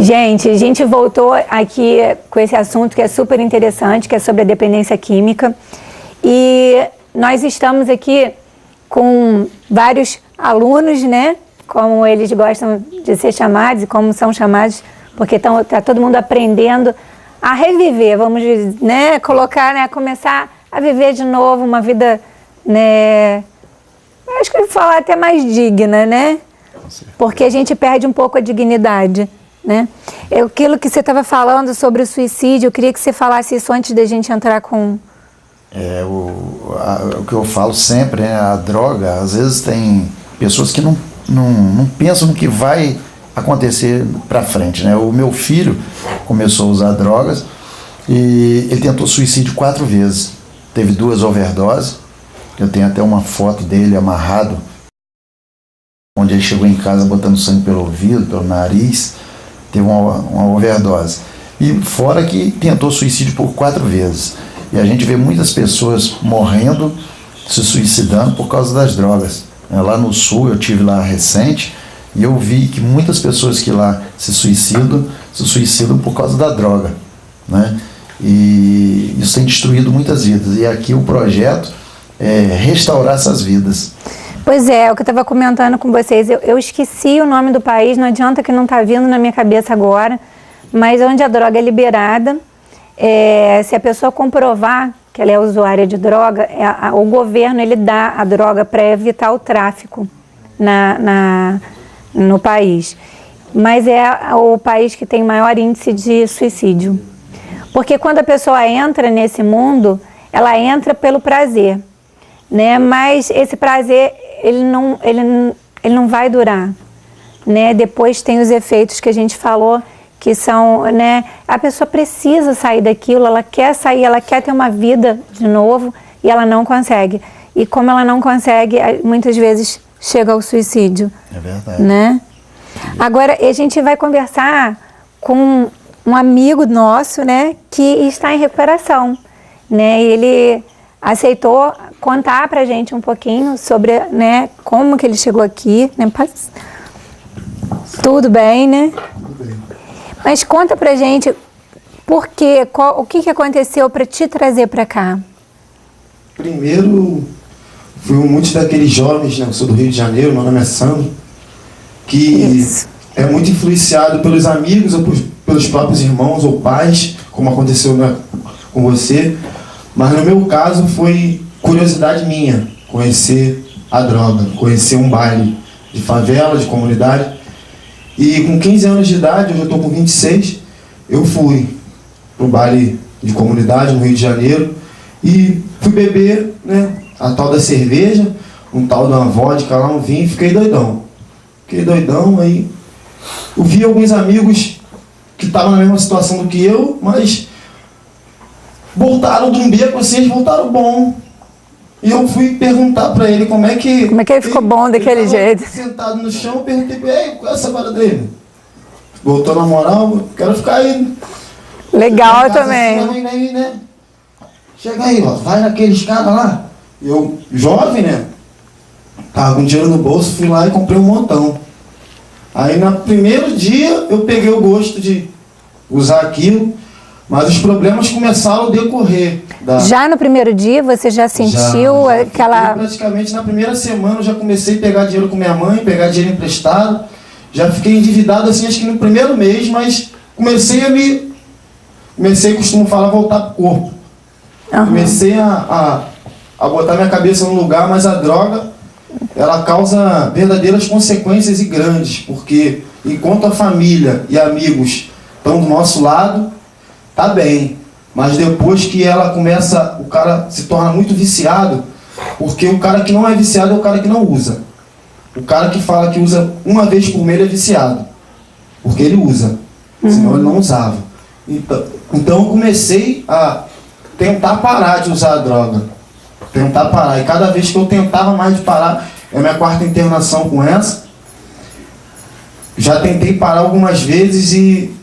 Gente, a gente voltou aqui com esse assunto que é super interessante, que é sobre a dependência química. E nós estamos aqui com vários alunos, né? Como eles gostam de ser chamados e como são chamados, porque tá todo mundo aprendendo a reviver, vamos dizer, né? Colocar, né? Começar a viver de novo uma vida, né? Acho que eu vou falar até mais digna, né? Porque a gente perde um pouco a dignidade, né? Aquilo que você estava falando sobre o suicídio, eu queria que você falasse isso antes da gente entrar com... O que eu falo sempre, né? A droga, às vezes tem pessoas que não pensam no que vai acontecer para frente, né? O meu filho começou a usar drogas e ele tentou suicídio 4 vezes. Teve 2 overdoses. Eu tenho até uma foto dele amarrado, onde ele chegou em casa botando sangue pelo ouvido, pelo nariz. Teve uma overdose. E fora que tentou suicídio por 4 vezes. E a gente vê muitas pessoas morrendo, se suicidando por causa das drogas. Lá no sul, eu tive lá recente, e eu vi que muitas pessoas que lá se suicidam por causa da droga, né? E isso tem destruído muitas vidas. E aqui o projeto é restaurar essas vidas. Pois é, o que eu estava comentando com vocês, eu esqueci o nome do país, não adianta que não está vindo na minha cabeça agora, mas onde a droga é liberada, se a pessoa comprovar que ela é usuária de droga, o governo ele dá a droga para evitar o tráfico no país. Mas é o país que tem maior índice de suicídio. Porque quando a pessoa entra nesse mundo, ela entra pelo prazer, né? Mas esse prazer ele não vai durar, né? Depois tem os efeitos que a gente falou, que são, né? A pessoa precisa sair daquilo, ela quer sair, ela quer ter uma vida de novo e ela não consegue. E como ela não consegue, muitas vezes chega ao suicídio. É verdade. Né? Agora, a gente vai conversar com um amigo nosso, né? Que está em recuperação, né? Ele aceitou contar pra gente um pouquinho sobre, né, como que ele chegou aqui, né? Tudo bem, né? Tudo bem. Mas conta pra gente por quê, o que aconteceu para te trazer para cá? Primeiro, fui muitos daqueles jovens, né? Eu sou do Rio de Janeiro, meu nome é Sandro, que é muito influenciado pelos amigos ou pelos próprios irmãos ou pais, como aconteceu, né, com você. Mas no meu caso foi curiosidade minha, conhecer a droga, conhecer um baile de favela, de comunidade. E com 15 anos de idade, eu já estou com 26, eu fui para o baile de comunidade no Rio de Janeiro e fui beber, né, a tal da cerveja, um tal da vodka lá, um vinho, e fiquei doidão. Aí eu vi alguns amigos que estavam na mesma situação do que eu, mas voltaram de um beco assim, eles voltaram bom. E eu fui perguntar pra ele como é que ele ficou bom daquele jeito. Sentado no chão, eu perguntei pra ele, qual é essa vara dele? Voltou na moral, quero ficar aí. Legal também. Assim, né? Chega aí, ó, vai naqueles caras lá. Eu, jovem, né? Tava com dinheiro no bolso, fui lá e comprei um montão. Aí no primeiro dia eu peguei o gosto de usar aquilo. Mas os problemas começaram a decorrer. Já no primeiro dia você já sentiu aquela... Praticamente na primeira semana eu já comecei a pegar dinheiro com minha mãe, pegar dinheiro emprestado. Já fiquei endividado assim, acho que no primeiro mês, mas comecei, costumo falar, voltar pro corpo. Uhum. Comecei a botar minha cabeça no lugar, mas a droga, ela causa verdadeiras consequências e grandes, porque enquanto a família e amigos estão do nosso lado, tá bem, mas depois que ela começa, o cara se torna muito viciado, porque o cara que não é viciado é o cara que não usa. O cara que fala que usa uma vez por mês é viciado, porque ele usa, senão ele não usava. Então eu comecei a tentar parar de usar a droga, tentar parar, e cada vez que eu tentava mais de parar, é a minha 4ª internação com essa, já tentei parar algumas vezes e...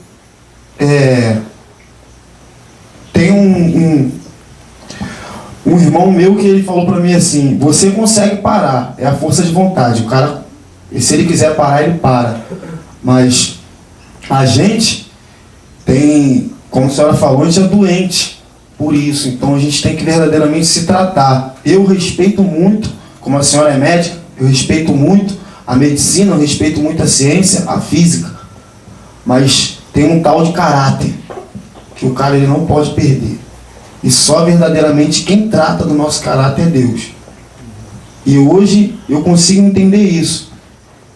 Tem um irmão meu que ele falou pra mim assim, você consegue parar, é a força de vontade. O cara, se ele quiser parar, ele para. Mas a gente tem, como a senhora falou, a gente é doente por isso, então a gente tem que verdadeiramente se tratar. Eu respeito muito, como a senhora é médica, eu respeito muito a medicina, eu respeito muito a ciência, a física, mas tem um tal de caráter que o cara ele não pode perder. E só verdadeiramente quem trata do nosso caráter é Deus. E hoje eu consigo entender isso.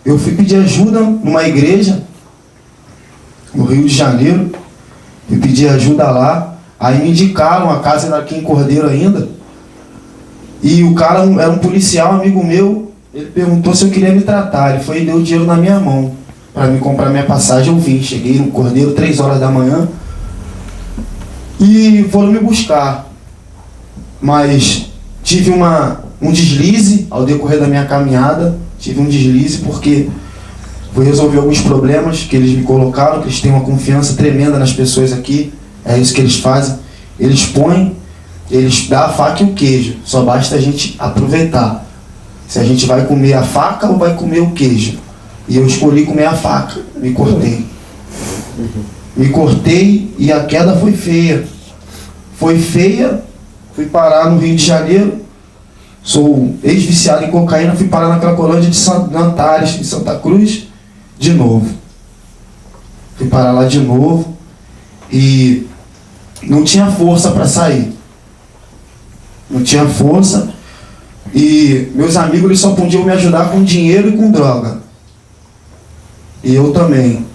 Eu fui pedir ajuda numa igreja no Rio de Janeiro, fui pedir ajuda lá, aí me indicaram, a casa era aqui em Cordeiro ainda, e o cara era um policial, amigo meu, ele perguntou se eu queria me tratar, ele foi e deu dinheiro na minha mão, para me comprar minha passagem. Eu vim, cheguei no Cordeiro 3 horas da manhã, e foram me buscar, mas tive um deslize ao decorrer da minha caminhada, tive um deslize porque fui resolver alguns problemas que eles me colocaram, que eles têm uma confiança tremenda nas pessoas aqui, é isso que eles fazem, eles põem, eles dão a faca e o queijo, só basta a gente aproveitar, se a gente vai comer a faca ou vai comer o queijo, e eu escolhi comer a faca, me cortei e a queda foi feia, fui parar no Rio de Janeiro, sou ex-viciado em cocaína, fui parar na Cracolândia de Antares, em Santa Cruz, de novo. Fui parar lá de novo e não tinha força para sair. Não tinha força e meus amigos eles só podiam me ajudar com dinheiro e com droga. E eu também.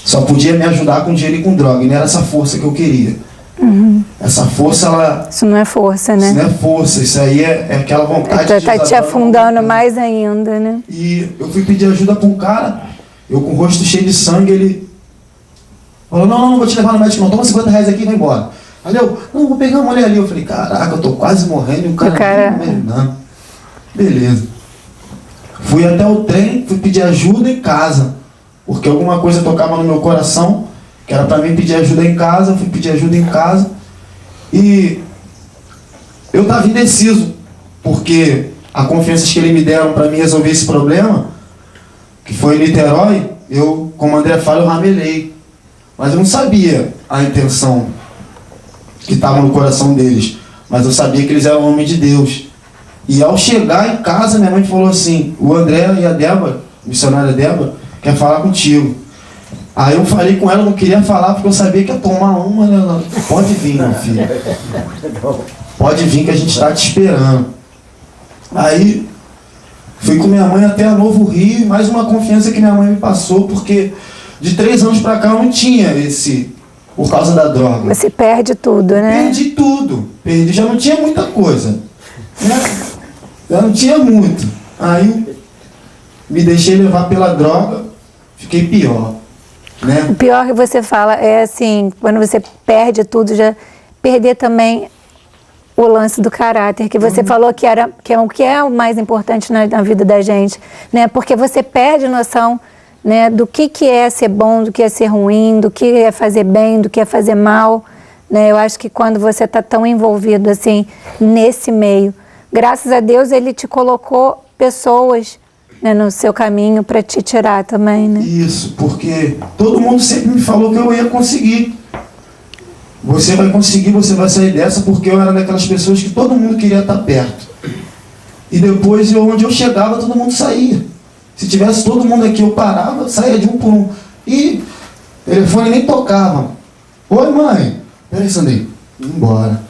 Só podia me ajudar com dinheiro e com droga. E não era essa força que eu queria. Uhum. Essa força, ela... Isso não é força, né? Isso não é força, isso aí é aquela vontade de... Tá te afundando mais ainda, né? E eu fui pedir ajuda para um cara, eu com o rosto cheio de sangue, ele falou, não vou te levar no médico não, toma R$50 aqui e vai embora. Aí eu, não, vou pegar uma mulher ali. Eu falei, caraca, eu tô quase morrendo e o cara... Não. Beleza. Fui até o trem, fui pedir ajuda em casa, porque alguma coisa tocava no meu coração, que era para mim pedir ajuda em casa. Fui pedir ajuda em casa e eu estava indeciso, porque a confiança que eles me deram para mim resolver esse problema, que foi em Niterói, eu, como o André fala, eu ramelei, mas eu não sabia a intenção que estava no coração deles, mas eu sabia que eles eram homens de Deus. E ao chegar em casa, minha mãe falou assim, o André e a Débora, a missionária Débora, quer falar contigo. Aí eu falei com ela, não queria falar porque eu sabia que ia tomar uma, né? Ela, pode vir, meu filho. Pode vir que a gente está te esperando. Aí fui com minha mãe até a Novo Rio, mais uma confiança que minha mãe me passou, porque de 3 anos para cá eu não tinha esse, por causa da droga. Você perde tudo, né? Perdi tudo. Perdi, já não tinha muita coisa. Né? Já não tinha muito. Aí me deixei levar pela droga, fiquei pior. Né? O pior que você fala é assim, quando você perde tudo, já perder também o lance do caráter, que você falou que é o que é o mais importante na vida da gente, né? Porque você perde noção, né, do que é ser bom, do que é ser ruim, do que é fazer bem, do que é fazer mal, né? Eu acho que quando você está tão envolvido assim nesse meio, graças a Deus ele te colocou pessoas, né, no seu caminho para te tirar também, né? Isso, porque todo mundo sempre me falou que eu ia conseguir. Você vai conseguir, você vai sair dessa, porque eu era daquelas pessoas que todo mundo queria estar perto. E depois, onde eu chegava, todo mundo saía. Se tivesse todo mundo aqui, eu parava, saía de um por um. E o telefone nem tocava. Oi, mãe. Peraí, Sandrinho. Ia embora.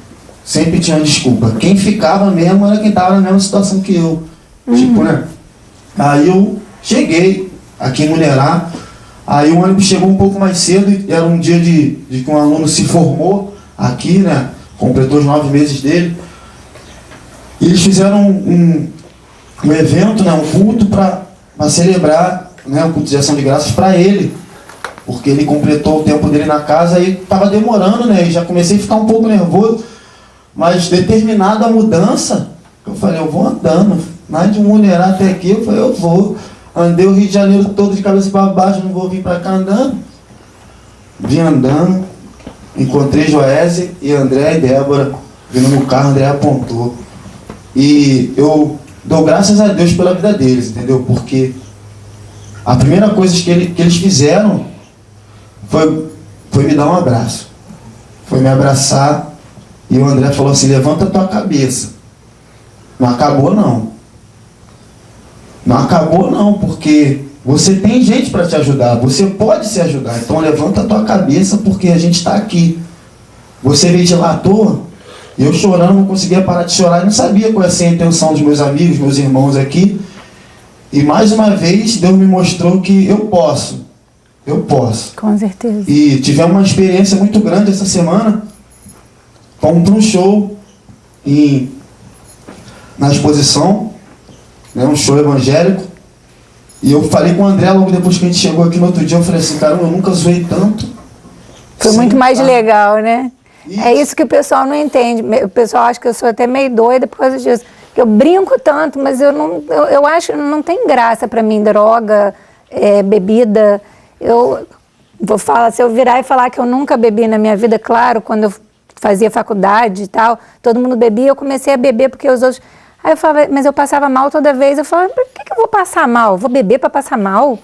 Sempre tinha desculpa. Quem ficava mesmo era quem estava na mesma situação que eu. Tipo, né? Aí eu cheguei aqui em Mulherá, aí o ônibus chegou um pouco mais cedo, e era um dia de que um aluno se formou aqui, né? Completou os 9 meses dele. E eles fizeram um evento, né? Um culto para celebrar, né? Um culto de ação de graças para ele, porque ele completou o tempo dele na casa e estava demorando, né? E já comecei a ficar um pouco nervoso, mas determinada a mudança, eu falei, eu vou andando. Mais de Mulherá até aqui, eu falei, eu vou. Andei o Rio de Janeiro todo de cabeça para baixo, não vou vir para cá andando. Vim andando, encontrei Joésia e André e Débora, vindo no carro, André apontou. E eu dou graças a Deus pela vida deles, entendeu? Porque a primeira coisa que eles fizeram foi me dar um abraço. Foi me abraçar e o André falou assim, levanta a tua cabeça. Não acabou não. Não acabou não, porque você tem gente para te ajudar, você pode se ajudar. Então levanta a tua cabeça porque a gente está aqui. Você veio de lá à toa, eu chorando, não conseguia parar de chorar, não sabia qual ia ser a intenção dos meus amigos, meus irmãos aqui. E mais uma vez Deus me mostrou que eu posso. Eu posso. Com certeza. E tivemos uma experiência muito grande essa semana. Fomos para um show na exposição, né, um show evangélico. E eu falei com o André logo depois que a gente chegou aqui no outro dia, eu falei assim, caramba, eu nunca zoei tanto. Foi muito mais legal, né? Isso. É isso que o pessoal não entende. O pessoal acha que eu sou até meio doida por causa disso. Eu brinco tanto, mas eu acho que não tem graça para mim, droga, bebida. Eu vou falar, se eu virar e falar que eu nunca bebi na minha vida, claro, quando eu fazia faculdade e tal, todo mundo bebia, eu comecei a beber porque os outros... Aí eu falava, mas eu passava mal toda vez. Eu falava, por que eu vou passar mal? Vou beber para passar mal?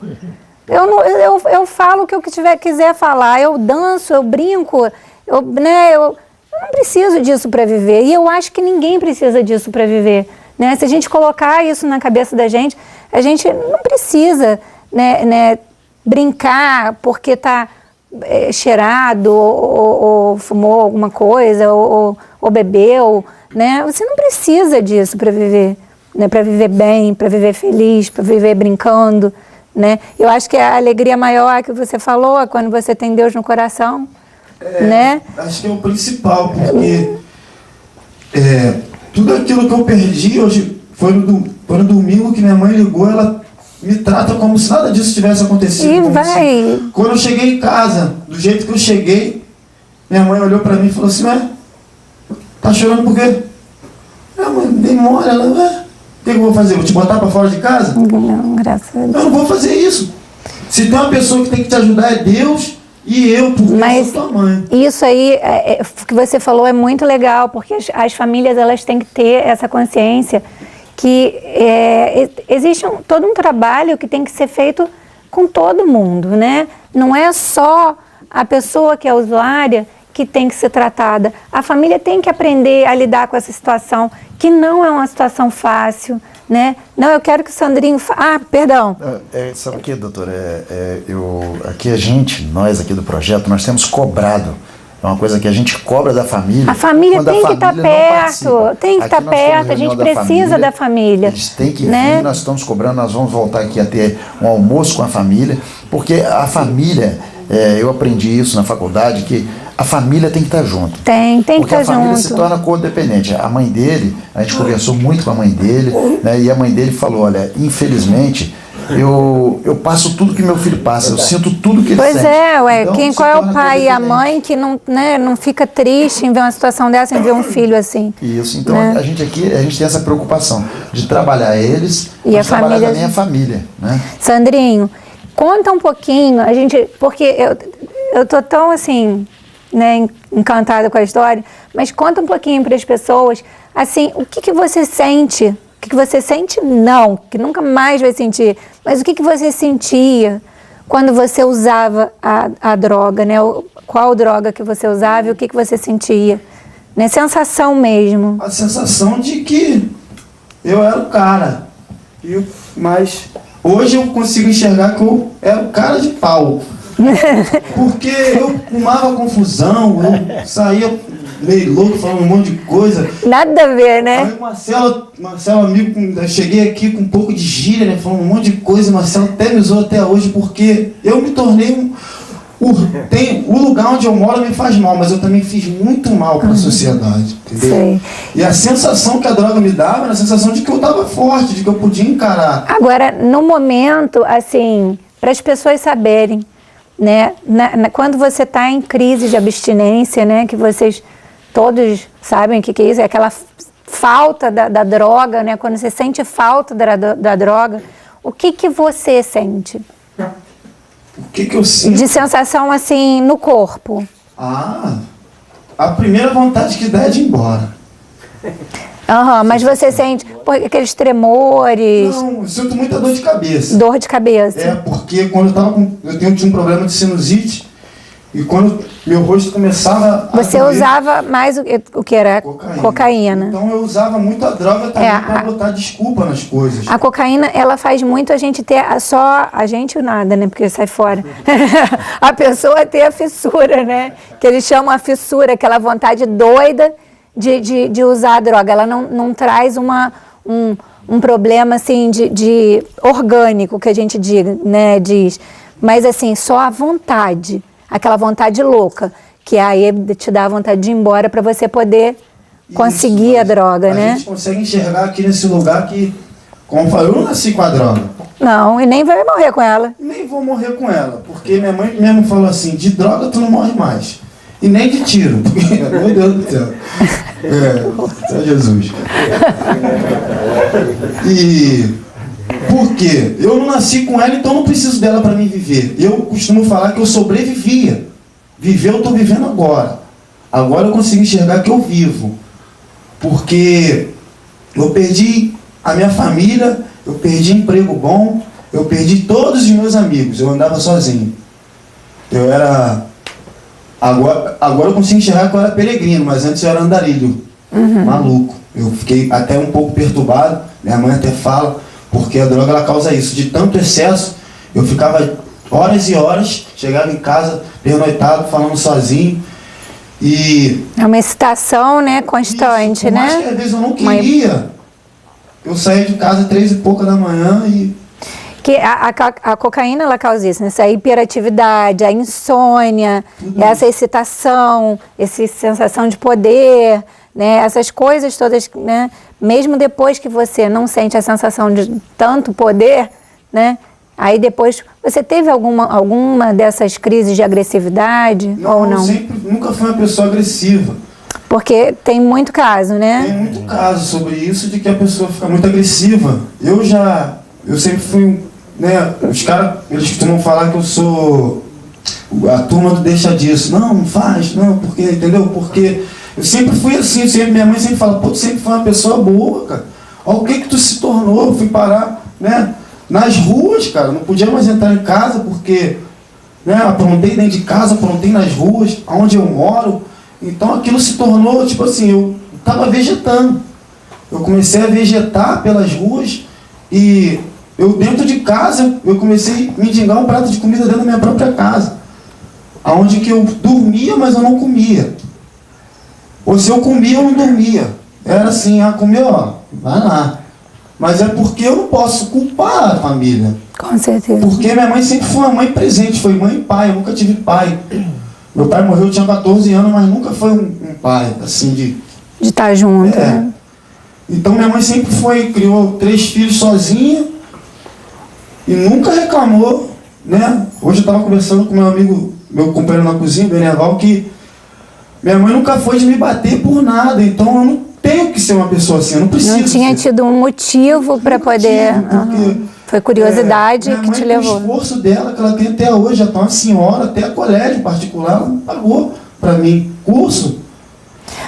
Eu falo o que eu quiser falar, eu danço, eu brinco, eu não preciso disso para viver. E eu acho que ninguém precisa disso para viver. Né? Se a gente colocar isso na cabeça da gente, a gente não precisa brincar porque está cheirado ou fumou alguma coisa ou bebeu. Né? Você não precisa disso para viver. Né? Para viver bem, para viver feliz, para viver brincando. Né? Eu acho que a alegria maior que você falou é quando você tem Deus no coração. Né? Acho que é o principal, porque tudo aquilo que eu perdi hoje foi no domingo que minha mãe ligou, ela me trata como se nada disso tivesse acontecido. E vai. Quando eu cheguei em casa, do jeito que eu cheguei, minha mãe olhou pra mim e falou assim, tá chorando por quê? Mãe, dei mole, ela, o que eu vou fazer? Vou te botar pra fora de casa? Não, graças a Deus. Eu não vou fazer isso. Se tem uma pessoa que tem que te ajudar é Deus e eu, porque eu sou tua mãe. Isso aí, que você falou é muito legal, porque as famílias elas têm que ter essa consciência que existe todo um trabalho que tem que ser feito com todo mundo, né? Não é só a pessoa que é usuária que tem que ser tratada. A família tem que aprender a lidar com essa situação, que não é uma situação fácil, né? Não, eu quero que o Sandrinho... perdão. Sabe o que, doutora? Aqui nós aqui do projeto, nós temos cobrado. É uma coisa que a gente cobra da família. A família tem que estar perto, tem que estar perto, a gente precisa da família. Eles têm que vir, nós estamos cobrando, nós vamos voltar aqui a ter um almoço com a família, porque a família, eu aprendi isso na faculdade, que a família tem que estar junto. Tem que estar junto. Porque a família se torna codependente. A mãe dele, a gente conversou muito com a mãe dele, né, e a mãe dele falou, olha, infelizmente... Eu passo tudo que meu filho passa, eu sinto tudo que ele sente. Então, qual é o pai e a mãe que não fica triste em ver uma situação dessa, em ver um filho assim? Isso, então a gente tem essa preocupação de trabalhar eles e a trabalhar família, também a família. Né? Sandrinho, conta um pouquinho, porque eu tô tão assim, né, encantada com a história, mas conta um pouquinho para as pessoas, assim, o que você sente? O que você sente? Não, que nunca mais vai sentir. Mas o que você sentia quando você usava a droga, né? Qual droga que você usava e o que você sentia? Né? Sensação mesmo. A sensação de que eu era o cara. Mas hoje eu consigo enxergar que eu era o cara de pau. Porque eu arrumava confusão, eu saía... meio louco, falando um monte de coisa. Nada a ver, né? Aí Marcelo amigo, eu cheguei aqui com um pouco de gíria, né? Falando um monte de coisa, Marcelo até me usou até hoje, porque eu me tornei o lugar onde eu moro me faz mal, mas eu também fiz muito mal para a sociedade, entendeu? Sei. E a sensação que a droga me dava era a sensação de que eu estava forte, de que eu podia encarar. Agora, no momento, assim, para as pessoas saberem, né? Quando você está em crise de abstinência, né? Que vocês... todos sabem o que é isso, é aquela falta da droga, né? Quando você sente falta da droga, o que você sente? O que eu sinto? De sensação, assim, no corpo. A primeira vontade que dá é de ir embora. Mas você sente aqueles tremores? Não, eu sinto muita dor de cabeça. Dor de cabeça. Porque quando eu tinha um problema de sinusite, E quando meu rosto começava a Você doer, usava mais o que era? Cocaína. Então eu usava muito a droga também para botar desculpa nas coisas. A cocaína, ela faz muito a gente ter a gente nada, né? Porque sai fora. A pessoa ter a fissura, né? Que eles chamam a fissura, aquela vontade doida de usar a droga. Ela não traz um problema, assim, de orgânico, que a gente diz. Mas, assim, só a vontade. Aquela vontade louca, que aí te dá a vontade de ir embora para você poder conseguir a droga, né? A gente consegue enxergar aqui nesse lugar que, como eu falei, eu não nasci com a droga. Não, e nem vai morrer com ela. E nem vou morrer com ela, porque minha mãe mesmo falou assim, de droga tu não morre mais. E nem de tiro, porque, meu Deus do céu. Só Jesus. E... Por quê? Eu não nasci com ela, então não preciso dela para mim viver. Eu costumo falar que eu sobrevivia. Viver eu estou vivendo agora. Agora eu consigo enxergar que eu vivo. Porque eu perdi a minha família, eu perdi emprego bom, eu perdi todos os meus amigos. Eu andava sozinho. Eu era... Agora eu consigo enxergar que eu era peregrino, mas antes eu era andarilho. Maluco. Eu fiquei até um pouco perturbado. Minha mãe até fala... Porque a droga ela causa isso. De tanto excesso, eu ficava horas e horas, chegava em casa, pernoitado, falando sozinho. E... É uma excitação, né, constante, isso, né? Mas que às vezes eu não queria. Eu saía de casa 3h pouca da manhã e... Que a cocaína, ela causa isso, né? Essa hiperatividade, a insônia, essa excitação, essa sensação de poder, né? Essas coisas todas, né? Mesmo depois que você não sente a sensação de tanto poder, né? Aí depois, você teve alguma dessas crises de agressividade ou não? Eu nunca fui uma pessoa agressiva. Porque tem muito caso, né? Tem muito caso sobre isso, de que a pessoa fica muito agressiva. Eu sempre fui, né? Os caras, eles costumam falar que eu sou a turma do deixa disso. Não faz, não, porque, entendeu? Porque... Eu sempre fui assim, minha mãe sempre fala, pô, tu sempre foi uma pessoa boa, cara. Olha o que tu se tornou, eu fui parar, né, nas ruas, cara, não podia mais entrar em casa porque, né, aprontei dentro de casa, aprontei nas ruas, onde eu moro. Então aquilo se tornou, tipo assim, eu tava vegetando. Eu comecei a vegetar pelas ruas e eu dentro de casa, eu comecei a mendigar um prato de comida dentro da minha própria casa. Onde que eu dormia, mas eu não comia. Ou se eu comia, eu não dormia. Era assim, comeu, ó, vai lá. Mas é porque eu não posso culpar a família. Com certeza. Porque minha mãe sempre foi uma mãe presente, foi mãe e pai, eu nunca tive pai. Meu pai morreu, eu tinha 14 anos, mas nunca foi um pai, assim, de estar junto, né? Então minha mãe sempre criou 3 filhos sozinha e nunca reclamou, né? Hoje eu estava conversando com meu amigo, meu companheiro na cozinha, Beneval, que minha mãe nunca foi de me bater por nada, então eu não tenho que ser uma pessoa assim, eu não preciso. Não tinha tido um motivo para poder... Foi curiosidade que te levou. O esforço dela, que ela tem até hoje, já está uma senhora, até a colégio particular, ela não pagou para mim curso.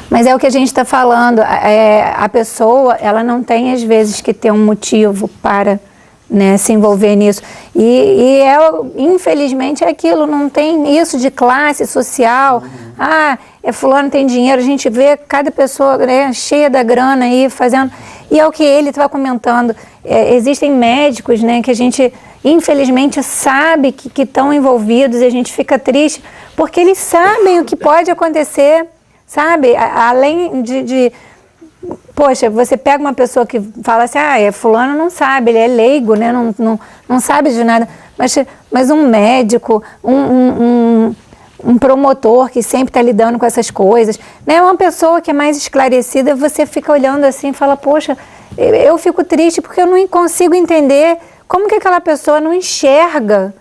Mas é o que a gente está falando, a pessoa, ela não tem às vezes que ter um motivo para, né, se envolver nisso. E infelizmente é aquilo, não tem isso de classe social. Fulano tem dinheiro, a gente vê cada pessoa, né, cheia da grana aí fazendo. E é o que ele estava comentando, existem médicos, né, que a gente infelizmente sabe que estão envolvidos e a gente fica triste, porque eles sabem o que pode acontecer, sabe? Além de poxa, você pega uma pessoa que fala assim, fulano não sabe, ele é leigo, né, não sabe de nada, mas um médico, um promotor que sempre está lidando com essas coisas, né? Uma pessoa que é mais esclarecida, você fica olhando assim e fala, poxa, eu fico triste porque eu não consigo entender como que aquela pessoa não enxerga,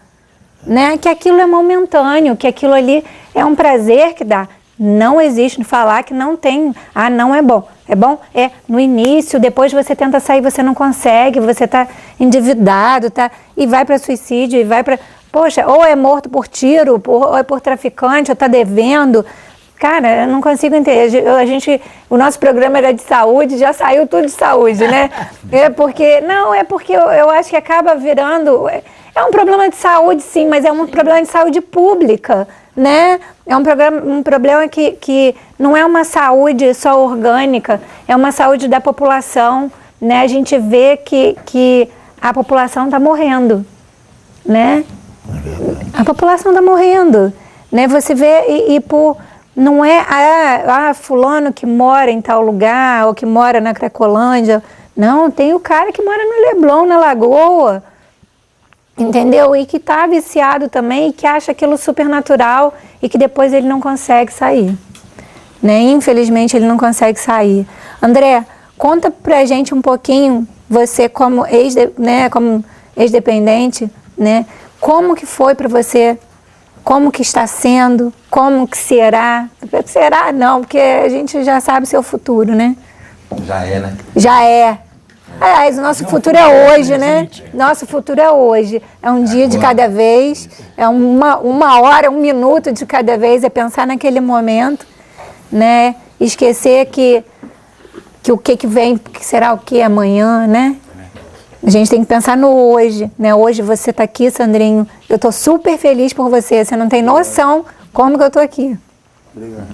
né? Que aquilo é momentâneo, que aquilo ali é um prazer que dá. Não existe falar que não tem, não é bom. É bom? É no início, depois você tenta sair, você não consegue, você está endividado, e vai para suicídio, e vai para... Poxa, ou é morto por tiro, ou é por traficante, ou está devendo. Cara, eu não consigo entender. O nosso programa era de saúde, já saiu tudo de saúde, né? É porque eu acho que acaba virando... É um problema de saúde, sim, mas é um problema de saúde pública, né? É um problema que não é uma saúde só orgânica, é uma saúde da população, né? A gente vê que a população está morrendo, né? A população está morrendo, né? Você vê e por não é fulano que mora em tal lugar ou que mora na Cracolândia. Não, tem o cara que mora no Leblon, na Lagoa, entendeu? E que está viciado também e que acha aquilo supernatural e que depois ele não consegue sair, né? Infelizmente ele não consegue sair. André, conta pra gente um pouquinho, você como ex-dependente, né? Como que foi para você? Como que está sendo? Como que será? Será não, porque a gente já sabe seu futuro, né? Já é, né? Já é. Aliás, o nosso futuro é hoje, né? Nosso futuro é hoje. É um dia de cada vez, é uma hora, um minuto de cada vez, é pensar naquele momento, né? Esquecer que o que vem, que será o que amanhã, né? A gente tem que pensar no hoje, né? Hoje você está aqui, Sandrinho. Eu estou super feliz por você. Você não tem noção como que eu estou aqui. Obrigado.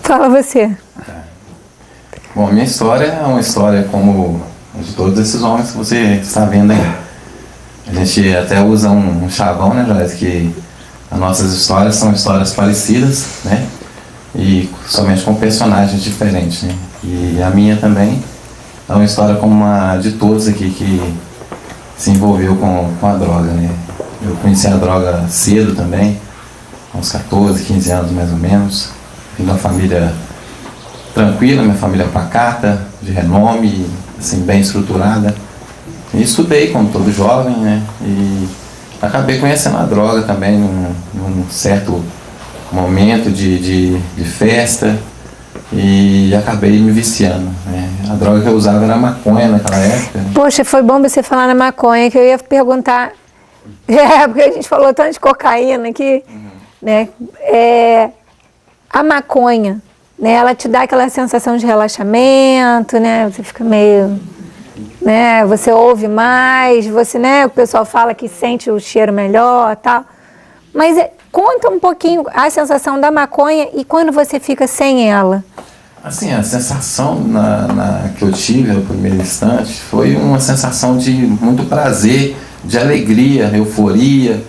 Fala você. Bom, minha história é uma história como de todos esses homens que você está vendo aí. A gente até usa um chavão, né, Joyce, que as nossas histórias são histórias parecidas, né? E somente com personagens diferentes, né? E a minha também é uma história como a de todos aqui que se envolveu com a droga, né? Eu conheci a droga cedo também, com uns 14, 15 anos mais ou menos. Vim de uma família tranquila, minha família pacata, de renome, assim, bem estruturada. E estudei como todo jovem, né? E acabei conhecendo a droga também num certo momento de festa. E acabei me viciando, né? A droga que eu usava era maconha naquela época. Poxa, foi bom você falar na maconha, que eu ia perguntar. Porque a gente falou tanto de cocaína aqui, né? A maconha, né? Ela te dá aquela sensação de relaxamento, né? Você fica meio, né? Você ouve mais, você, né? O pessoal fala que sente o cheiro melhor, tal. Mas conta um pouquinho a sensação da maconha e quando você fica sem ela. Assim, a sensação que eu tive no primeiro instante foi uma sensação de muito prazer, de alegria, euforia.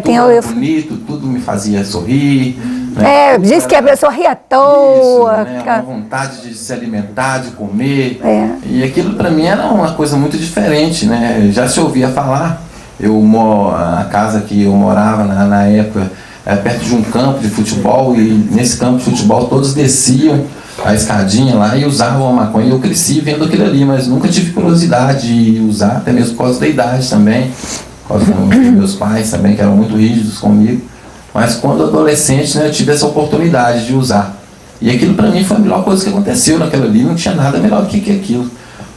Tudo era bonito, tudo me fazia sorrir. Né? Diz que a pessoa ria à toa. Isso, né? Uma vontade de se alimentar, de comer. E aquilo para mim era uma coisa muito diferente, né? Já se ouvia falar. A casa que eu morava na época era perto de um campo de futebol e nesse campo de futebol todos desciam a escadinha lá e usavam a maconha. Eu cresci vendo aquilo ali, mas nunca tive curiosidade de usar, até mesmo por causa da idade também, por causa dos meus pais também, que eram muito rígidos comigo. Mas quando adolescente, né, eu tive essa oportunidade de usar. E aquilo para mim foi a melhor coisa que aconteceu naquilo ali, não tinha nada melhor do que aquilo.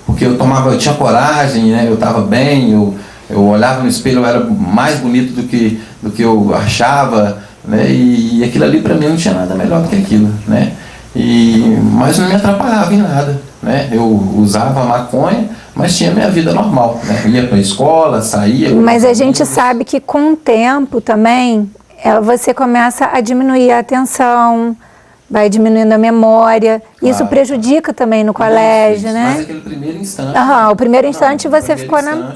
Porque eu tinha coragem, né, eu estava bem, eu olhava no espelho, eu era mais bonito do que eu achava, né? E aquilo ali para mim não tinha nada melhor do que aquilo, né? Mas não me atrapalhava em nada, né? Eu usava a maconha, mas tinha minha vida normal, né? Ia para a escola, saía. Mas a gente sabe que com o tempo também, você começa a diminuir a atenção, vai diminuindo a memória. Claro. Isso prejudica também no colégio, né? Mas aquele primeiro instante. O primeiro instante você ficou na...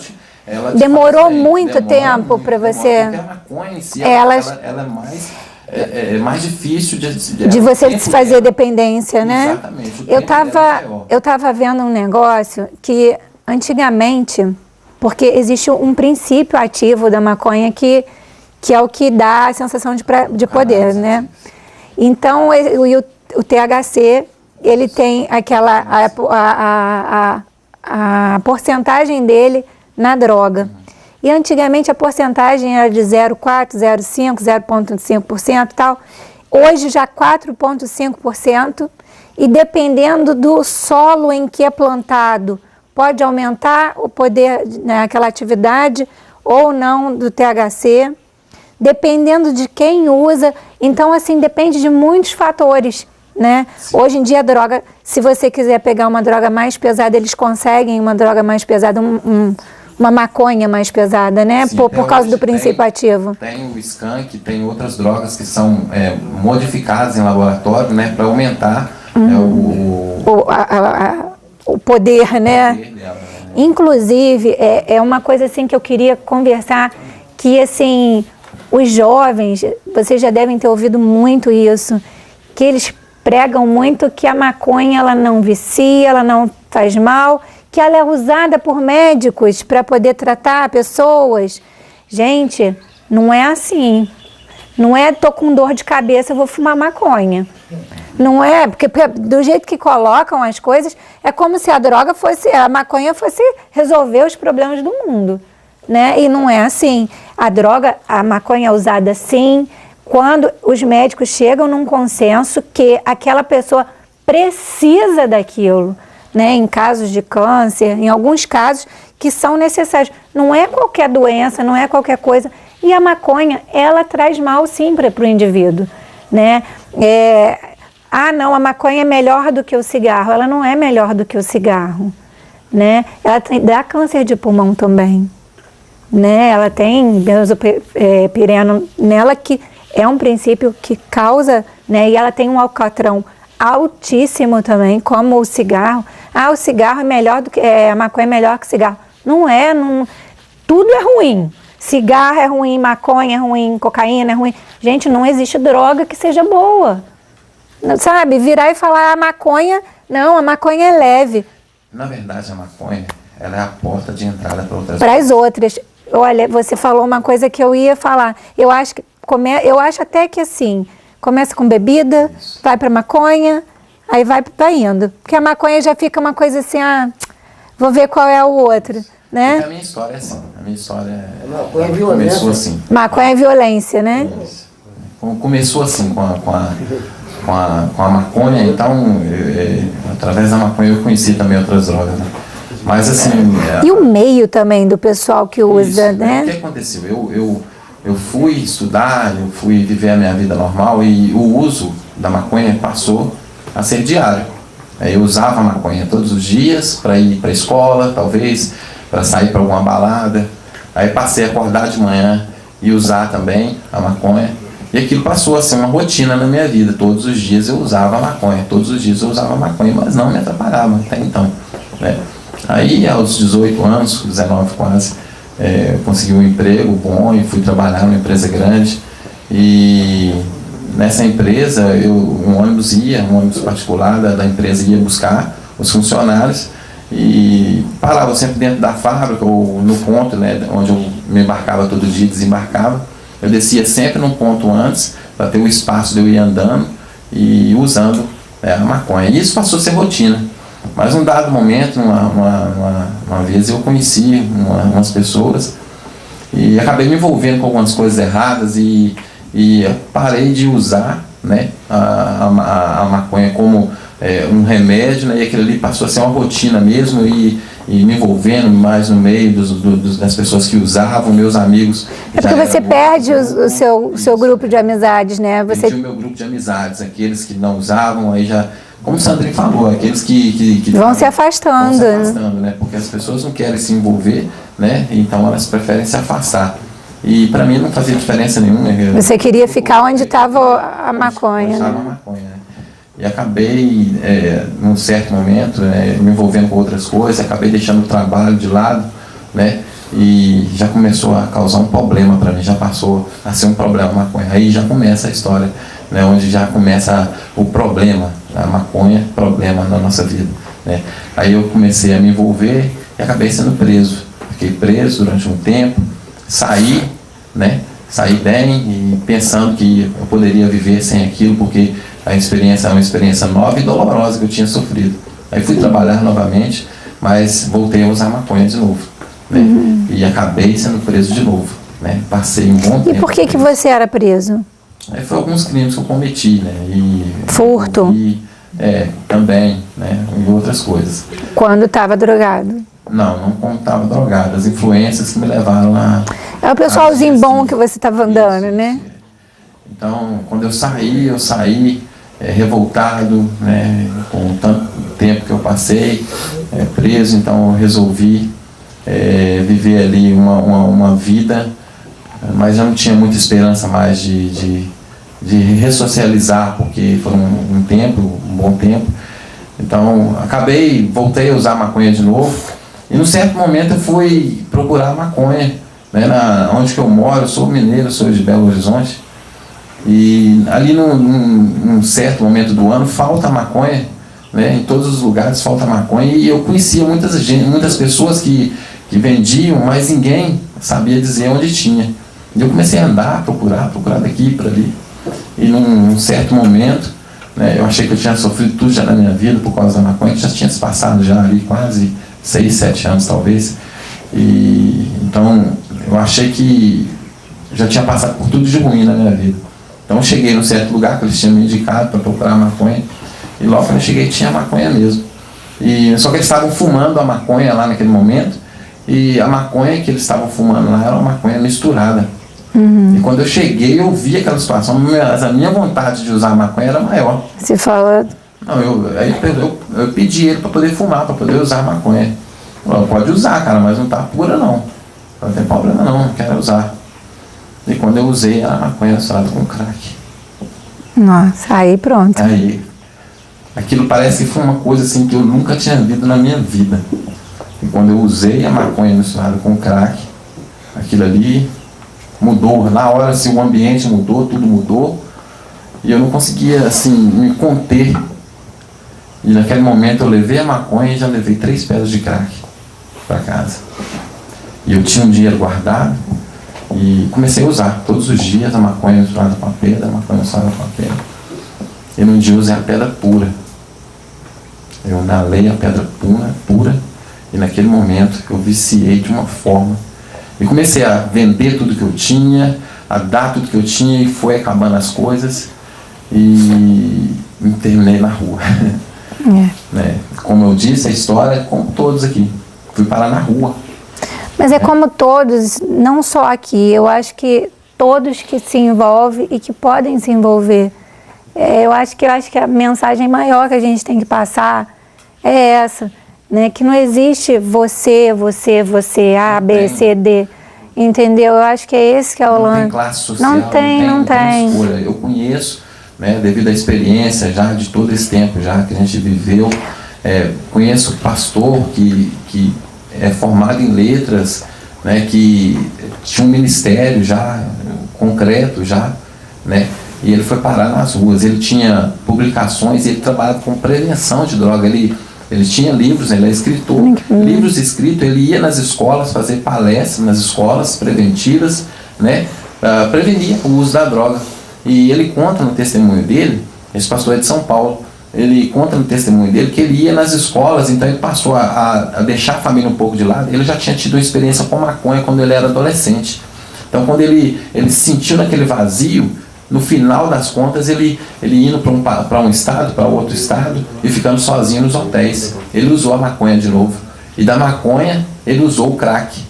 Demorou muito tempo para você... Porque a maconha em si, ela é mais... É mais difícil de você desfazer dependência, né? Exatamente. Eu tava vendo um negócio que antigamente, porque existe um princípio ativo da maconha que é o que dá a sensação de poder, né? Então o THC, ele tem aquela a porcentagem dele na droga. E antigamente a porcentagem era de 0,4%, 0,5%, 0,5% e tal. Hoje já 4,5%. E dependendo do solo em que é plantado, pode aumentar o poder, né, aquela atividade ou não do THC. Dependendo de quem usa. Então, assim, depende de muitos fatores, né? Hoje em dia a droga, se você quiser pegar uma droga mais pesada, eles conseguem uma droga mais pesada, uma maconha mais pesada, né? Sim, Por causa do princípio ativo. Tem o skunk, tem outras drogas que são modificadas em laboratório, né? Para aumentar o poder, né? poder dela, né? Inclusive, é uma coisa assim que eu queria conversar, que assim, os jovens, vocês já devem ter ouvido muito isso, que eles pregam muito que a maconha ela não vicia, ela não faz mal, que ela é usada por médicos para poder tratar pessoas. Gente, não é assim. Não é tô com dor de cabeça, eu vou fumar maconha. Não é, porque do jeito que colocam as coisas, é como se a maconha fosse resolver os problemas do mundo, né? E não é assim. A maconha é usada sim, quando os médicos chegam num consenso que aquela pessoa precisa daquilo, né? Em casos de câncer, em alguns casos que são necessários. Não é qualquer doença, não é qualquer coisa. E a maconha, ela traz mal sim para o indivíduo, né? Não, a maconha é melhor do que o cigarro. Ela não é melhor do que o cigarro, né? Ela dá câncer de pulmão também, né? Ela tem benzopireno nela, que é um princípio que causa, né? E ela tem um alcatrão altíssimo também, como o cigarro. O cigarro é melhor do que... a maconha é melhor que o cigarro. Não é, tudo é ruim. Cigarro é ruim, maconha é ruim, cocaína é ruim. Gente, não existe droga que seja boa. Sabe, virar e falar a maconha é leve. Na verdade, a maconha, ela é a porta de entrada para outras Para as outras. Olha, você falou uma coisa que eu ia falar. Eu acho até que assim, começa com bebida, isso, vai para maconha, aí vai indo. Porque a maconha já fica uma coisa assim, vou ver qual é o outro, né? A minha história é assim. A minha história maconha é violência. Começou assim. Maconha é violência, né? Isso. Começou assim com a maconha, então através da maconha eu conheci também outras drogas, né? Mas assim... E o meio também do pessoal que usa, isso, né? O que aconteceu? Eu fui estudar, eu fui viver a minha vida normal e o uso da maconha passou a ser diário. Eu usava a maconha todos os dias para ir para a escola, talvez, para sair para alguma balada. Aí passei a acordar de manhã e usar também a maconha. E aquilo passou a ser uma rotina na minha vida. Todos os dias eu usava maconha, todos os dias eu usava maconha, mas não me atrapalhava até então, né? Aí, aos 18 anos, 19 quase, consegui um emprego bom e fui trabalhar numa empresa grande. E nessa empresa, um ônibus particular da empresa ia buscar os funcionários e parava sempre dentro da fábrica ou no ponto, né, onde eu me embarcava todo dia, desembarcava. Eu descia sempre num ponto antes, para ter o espaço de eu ir andando e usando a maconha. E isso passou a ser rotina. Mas num dado momento, uma vez eu conheci umas pessoas e acabei me envolvendo com algumas coisas erradas e parei de usar, né, a maconha como um remédio, né, e aquilo ali passou a ser uma rotina mesmo e me envolvendo mais no meio das pessoas que usavam, meus amigos. Porque você perde o seu grupo de amizades, né? Perdi o meu grupo de amizades, aqueles que não usavam, aí já, como o Sandrinho falou, aqueles que vão se afastando. Vão se afastando, né? Porque as pessoas não querem se envolver, né? Então elas preferem se afastar. E para mim não fazia diferença nenhuma. Você queria ficar onde estava a maconha. Onde estava a maconha, né? E acabei, num certo momento, me envolvendo com outras coisas, acabei deixando o trabalho de lado, né? E já começou a causar um problema para mim, já passou a ser um problema a maconha. Aí já começa a história, né? Onde já começa o problema, a maconha, problema na nossa vida, né? Aí eu comecei a me envolver e acabei sendo preso. Fiquei preso durante um tempo, saí, né? Saí bem e pensando que eu poderia viver sem aquilo, porque a experiência é uma experiência nova e dolorosa que eu tinha sofrido. Aí fui trabalhar novamente, mas voltei a usar maconha de novo, né? E acabei sendo preso de novo, né? Passei um bom tempo. E por que você era preso? Foi alguns crimes que eu cometi, né? Furto? Também, né? E outras coisas. Quando estava drogado? Não quando estava drogado. As influências que me levaram a... É o pessoalzinho bom que você estava andando, né? Então, quando eu saí revoltado, né, com o tanto tempo que eu passei preso, então eu resolvi viver ali uma vida, mas já não tinha muita esperança mais de ressocializar, porque foi um bom tempo. Então, voltei a usar maconha de novo, e num certo momento eu fui procurar maconha, né, onde que eu moro. Eu sou mineiro, sou de Belo Horizonte, e ali num certo momento do ano falta maconha, né, em todos os lugares falta maconha, e eu conhecia muitas pessoas que vendiam, mas ninguém sabia dizer onde tinha. E eu comecei a andar, procurar daqui para ali, e num certo momento, né, eu achei que eu tinha sofrido tudo já na minha vida por causa da maconha, que já tinha se passado já ali quase 6, 7 anos talvez, e então eu achei que já tinha passado por tudo de ruim na minha vida. Então eu cheguei num certo lugar que eles tinham me indicado para procurar maconha, e logo quando eu cheguei tinha maconha mesmo. Só que eles estavam fumando a maconha lá naquele momento, e a maconha que eles estavam fumando lá era uma maconha misturada. E quando eu cheguei, eu vi aquela situação, mas a minha vontade de usar a maconha era maior. Você fala... Não, eu pedi ele para poder fumar, para poder usar a maconha. Pode usar, cara, mas não tá pura não. Não tem problema não quero usar. E quando eu usei, a maconha misturada com crack. Nossa, aí pronto. Aí, aquilo parece que foi uma coisa assim que eu nunca tinha visto na minha vida. E quando eu usei a maconha misturada com crack, aquilo ali mudou. Na hora, assim, o ambiente mudou, tudo mudou. E eu não conseguia, assim, me conter. E naquele momento eu levei a maconha e já levei 3 pedras de crack para casa. E eu tinha um dinheiro guardado e comecei a usar todos os dias a maconha misturada com a pedra, a maconha misturada com a pedra. E num dia eu usei a pedra pura. Eu inalei a pedra pura, e naquele momento eu viciei de uma forma. E comecei a vender tudo que eu tinha, a dar tudo que eu tinha, e foi acabando as coisas, e me terminei na rua. Né? Como eu disse, a história é como todos aqui. Fui parar na rua. Mas é como todos, não só aqui, eu acho que todos que se envolvem e que podem se envolver. Eu acho que a mensagem maior que a gente tem que passar é essa, né? Que não existe você, A, B, C, D, entendeu? Eu acho que é esse que é o lance. Não tem classe social, não tem escolha. Eu conheço, né, devido à experiência já de todo esse tempo já que a gente viveu, conheço pastor que é formado em letras, né, que tinha um ministério já concreto já, né, e ele foi parar nas ruas. Ele tinha publicações, ele trabalhava com prevenção de droga, ele tinha livros, ele é escritor, livros escritos, ele ia nas escolas fazer palestras nas escolas preventivas, né, prevenir o uso da droga. E ele conta no testemunho dele, esse pastor é de São Paulo, ele conta no testemunho dele que ele ia nas escolas, então ele passou a deixar a família um pouco de lado. Ele já tinha tido uma experiência com maconha quando ele era adolescente. Então quando ele se sentiu naquele vazio, no final das contas ele indo para um estado, para outro estado, e ficando sozinho nos hotéis. Ele usou a maconha de novo. E da maconha ele usou o crack.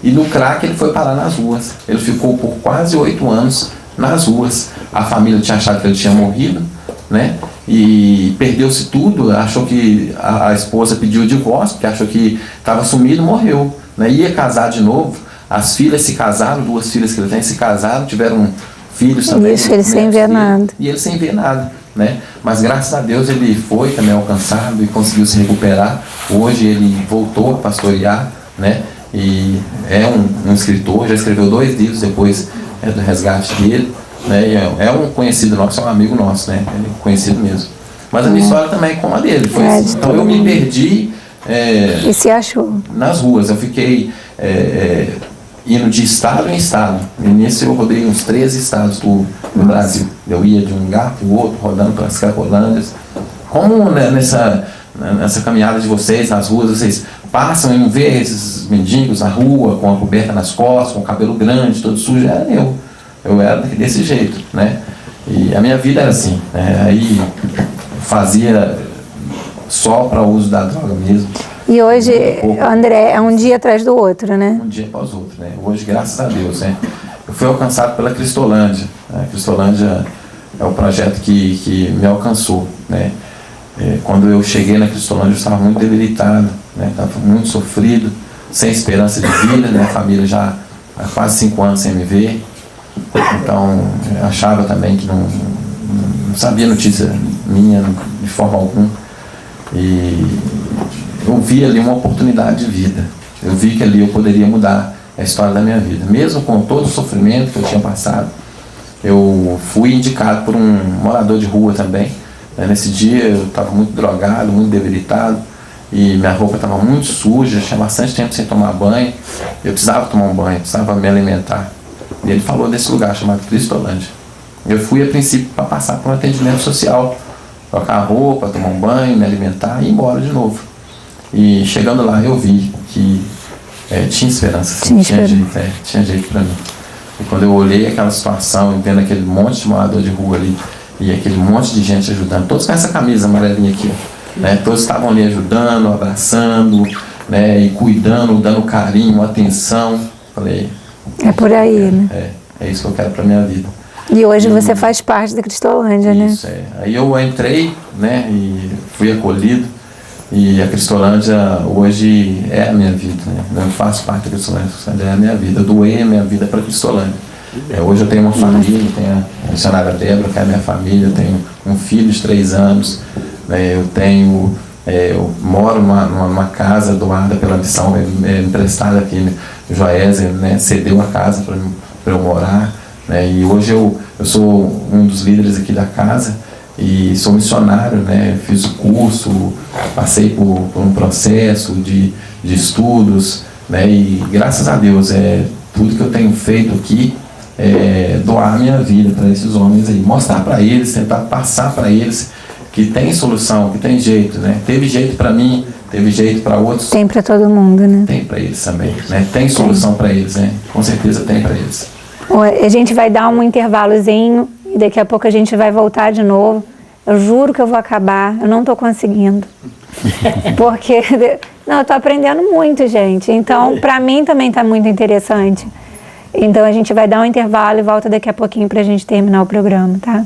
E no crack ele foi parar nas ruas. Ele ficou por quase 8 anos nas ruas. A família tinha achado que ele tinha morrido, né? E perdeu-se tudo. Achou que a esposa pediu o divórcio, porque achou que estava sumido, morreu, né? Ia casar de novo. As filhas se casaram, 2 filhas que ele tem se casaram, tiveram filhos também. Isso, ele sem ver nada. E ele sem ver nada, né? Mas graças a Deus ele foi também alcançado e conseguiu se recuperar. Hoje ele voltou a pastorear, né? E é um escritor, já escreveu 2 livros depois do resgate dele, né? É um conhecido nosso, é um amigo nosso, né? É conhecido mesmo. Mas a minha história também é como a dele. Foi assim. Então eu me perdi e se achou nas ruas. Eu fiquei indo de estado em estado. No início eu rodei uns 13 estados do Brasil. Eu ia de um lugar para o outro, rodando pelas Cracolândias. Como, né, nessa caminhada de vocês nas ruas, vocês passam e não vê esses mendigos na rua, com a coberta nas costas, com o cabelo grande, todo sujo? Era eu. Eu era desse jeito, né? E a minha vida era assim, né? Aí fazia só para o uso da droga mesmo. E hoje, André, é um dia atrás do outro, né? Um dia após o outro, né? Hoje, graças a Deus, né? Eu fui alcançado pela Cristolândia, né? A Cristolândia é o projeto que me alcançou, né? Quando eu cheguei na Cristolândia, eu estava muito debilitado, né? Estava muito sofrido, sem esperança de vida, minha família já há quase 5 anos sem me ver. Então, eu achava também que não sabia notícia minha de forma alguma. E eu vi ali uma oportunidade de vida. Eu vi que ali eu poderia mudar a história da minha vida. Mesmo com todo o sofrimento que eu tinha passado, eu fui indicado por um morador de rua também. Nesse dia eu estava muito drogado, muito debilitado, e minha roupa estava muito suja, tinha bastante tempo sem tomar banho. Eu precisava tomar um banho, precisava me alimentar. E ele falou desse lugar chamado Cristolândia. Eu fui a princípio para passar por um atendimento social, trocar a roupa, tomar um banho, me alimentar e ir embora de novo. E chegando lá eu vi que tinha esperança, tinha jeito para mim. E quando eu olhei aquela situação e vendo aquele monte de morador de rua ali e aquele monte de gente ajudando, todos com essa camisa amarelinha aqui, né? Todos estavam ali ajudando, abraçando, né? E cuidando, dando carinho, atenção. Falei, é por aí, né? É isso que eu quero para minha vida. E hoje você faz parte da Cristolândia, né? Isso, Aí eu entrei, né? E fui acolhido. E a Cristolândia hoje é a minha vida, né? Eu faço parte da Cristolândia, é a minha vida. Eu doei a minha vida para a Cristolândia. Hoje eu tenho uma família, tenho a missionária Débora, que é a minha família, eu tenho um filho de 3 anos, né? Eu moro numa casa doada pela missão, emprestada aqui, o Joésia, né? Cedeu a casa para eu morar, né? E hoje eu sou um dos líderes aqui da casa. E sou missionário, né? Fiz o curso, passei por um processo de estudos, né? E graças a Deus, tudo que eu tenho feito aqui é doar a minha vida para esses homens aí, mostrar para eles, tentar passar para eles que tem solução, que tem jeito, né? Teve jeito para mim, teve jeito para outros. Tem para todo mundo, né? Tem para eles também, né? Tem solução para eles, né? Com certeza tem para eles. A gente vai dar um intervalozinho e daqui a pouco a gente vai voltar de novo. Eu juro que eu vou acabar, eu não estou conseguindo. Porque, não, eu estou aprendendo muito, gente. Então, para mim também está muito interessante. Então, a gente vai dar um intervalo e volta daqui a pouquinho para a gente terminar o programa, tá?